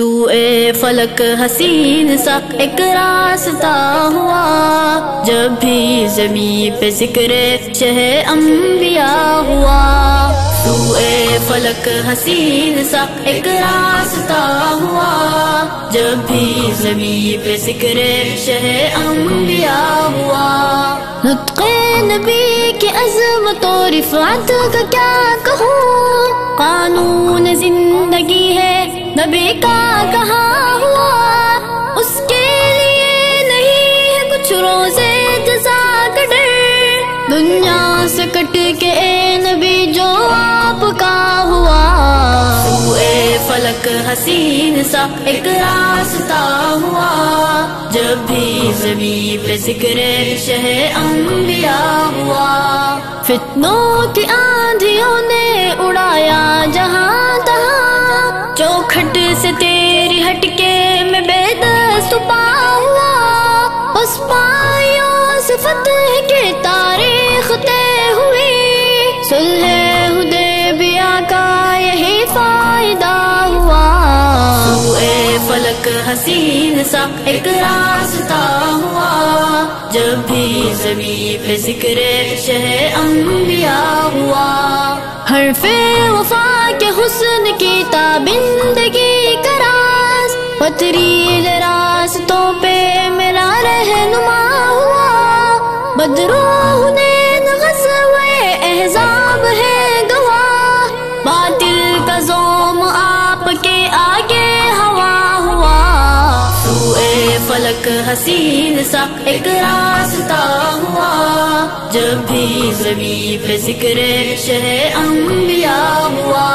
سوئے فلک حسین سا ایک راستہ ہوا، جب بھی زمین پہ ذکر شہ انبیاء ہوا۔ سوئے فلک حسین سا ایک راستہ ہوا، جب بھی زمین پہ ذکر شہ انبیاء ہوا۔ نطق نبی کی عظمت و رفعت کا کیا کہوں، قانون زندگی ہے نبی کا کہاں ہوا، اس کے لیے نہیں ہے کچھ روزے جزا کا ڈر، دنیا سے کٹ کے اے نبی جو آپ کا ہوا۔ سوئے فلک حسین سا ایک راستہ ہوا، جب بھی زمین پہ ذکر شہ انبیاء ہوا۔ فتنوں کی آندھیوں نے اڑایا جہاں تہاں، چوکھٹ سے تیری ہٹ کے میں بے دست پا ہوا، اس پائیوں سے فتح کی تاریخ طے ہوئی، صلح حدیبیہ کا یہی فائدہ ہوا۔ سوئے فلک حسین سا ایک راستہ ہوا، جب بھی زمین پہ ذکر شہ انبیاء ہوا۔ حرف وفا کے حسن کی تابندگی کا راز، پتریل راستوں پہ میرا رہنما ہوا، بدرو حنین غزوہ احزاب ہے گواہ، باطل کا زوم آپ کے آگے ہوا ہوا۔ سوئے فلک حسین سا ایک راستہ ہوا، جب بھی زمین پہ ذکر شہ انبیاء ہوا۔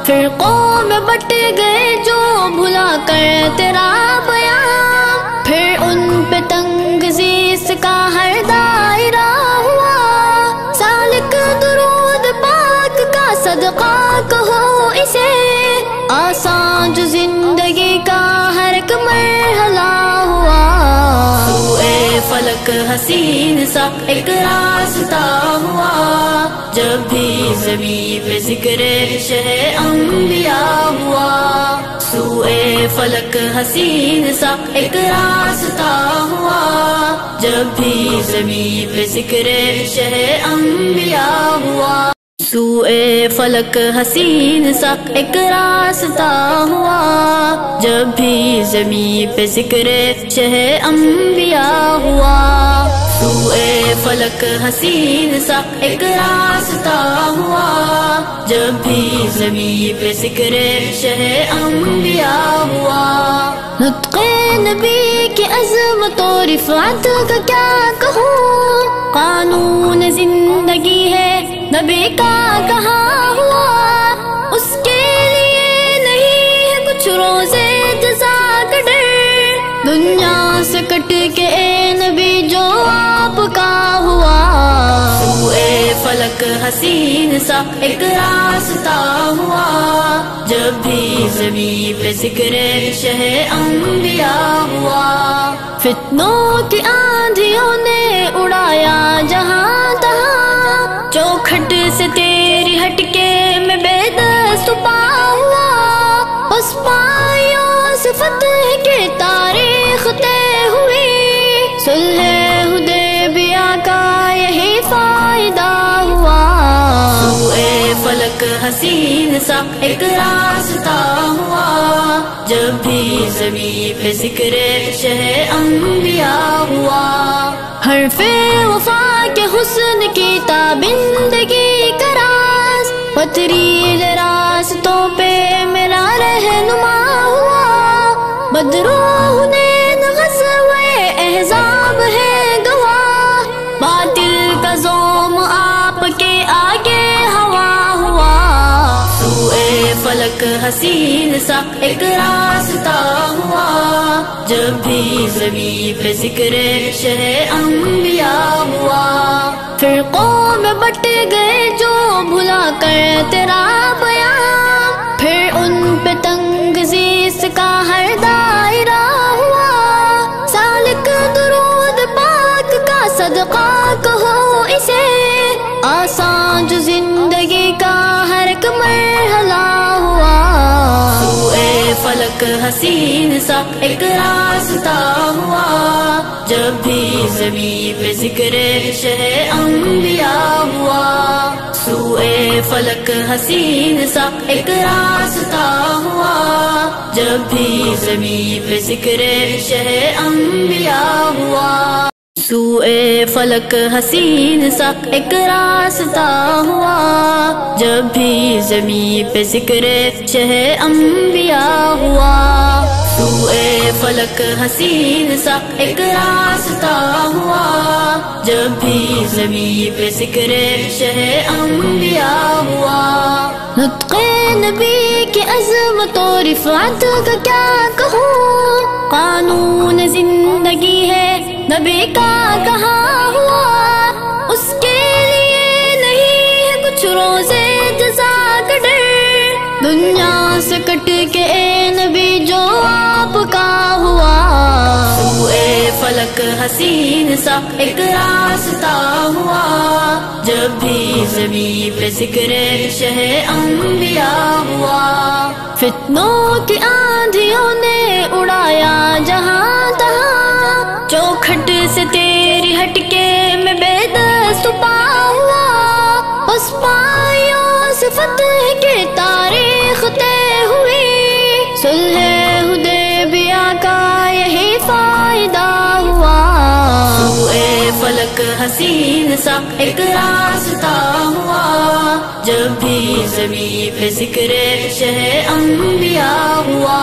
فرقوں میں بٹ گئے جو بھلا کر تیرا بیان، پھر ان پہ تنگزیس کا ہر دائرہ ہوا، سالک درود پاک کا صدقہ کہو اسے، آسان جو زندگی کا ہر ایک مرحلہ ہوا۔ سوئے فلک حسین سا ایک راستہ ہوا، جب بھی زمین پہ ذکر شہ انبیاء ہوا۔ سوئے فلک حسین سا ایک راستہ ہوا، جب بھی زمین پہ ذکر شہ انبیاء ہوا۔ سوئے فلک حسین سا ایک راستہ ہوا، جب بھی زمین پہ ذکر شہ انبیاء ہوا۔ سوئے فلک حسین سا ایک راستہ ہوا، جب بھی زمین پہ ذکر شہ انبیاء ہوا۔ نطق نبی کی عظمت و رفعت کا کیا کہوں، قانون زندگی ہے نبی کا کہاں ہوا، اس کے لیے نہیں ہے کچھ روزے جزا کا ڈر، دنیا سے کٹ کے اے نبی جو آپ کا ہوا۔ سوئے فلک حسین سا ایک راستہ ہوا، جب بھی زمین پہ ذکر شہ انبیاء ہوا۔ فتنوں کی آندھیوں نے اڑایا جہاں تہاں، چوکھٹ سے تیری ہٹ کے میں بے دست پا ہوا، اس پائیوں سے فتح کی تاریخ طے ہوئی، صلح حدیبیہ کا یہی فائدہ ہوا۔ سوئے فلک حسین سا ایک راستہ ہوا، جب بھی زمین پہ ذکر شہ انبیاء ہوا۔ حرف وفا کے حسن کی تابندگی کا راز، پتریل راستوں پہ میرا رہنما ہوا، بدرو حنین غزوہ احزاب ہے گواہ، باطل کا زوم آپ کے آگے ہوا ہوا۔ سوئے فلک حسین سا ایک راستہ ہوا، جب بھی زمین پہ ذکر شہ انبیاء ہوا۔ فرقوں میں بٹ گئے جو بھلا کر تیرا بیان، پھر ان پہ تنگزیس کا ہر دائرہ ہوا، سالک درود پاک کا صدقہ کہو اسے، آسان جو زندگی کا ہر ایک مرحلہ ہوا۔ فلک حسین سا ایک راستہ ہوا، جب بھی زمین پہ ذکر شہ انبیاء ہوا۔ سوئے فلک حسین سا ایک راستہ ہوا، جب بھی زمین پہ ذکر شہ انبیاء ہوا۔ سوئے فلک حسین سا ایک راستہ ہوا، جب بھی زمین پہ ذکر شہ انبیاء ہوا۔ سوئے فلک حسین سا ایک راستہ ہوا، جب بھی زمین پہ ذکر شہ انبیاء ہوا۔ نطق نبی کی عظمت و رفعت کا کیا کہوں، قانون زندگی ہے نبی کا کہاں ہوا، اس کے لیے نہیں ہے کچھ روزے جزا کا ڈر، دنیا سے کٹ کے اے نبی جو آپ کا ہوا۔ سوئے فلک حسین سا ایک راستہ ہوا، جب بھی زمین پہ ذکر شہ انبیاء ہوا۔ فتنوں کی آندھیوں نے اڑایا جہاں تہاں، چوکھٹ سے تیری ہٹ کے میں بے دست پا ہوا، اس پائیوں سے فتح کے تاریخ طے ہوئی، صلح حدیبیہ کا یہی فائدہ ہوا۔ سوئے فلک حسین سا ایک راستہ ہوا، جب بھی زمین پہ ذکر شہ انبیاء ہوا۔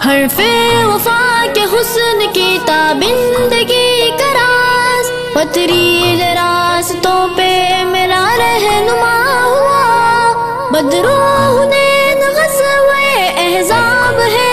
حرف وفا کے حسن کی تابندگی کا راز، پتریل راستوں پہ میرا رہنما ہوا، بدرو حنین غزوہ احزاب ہے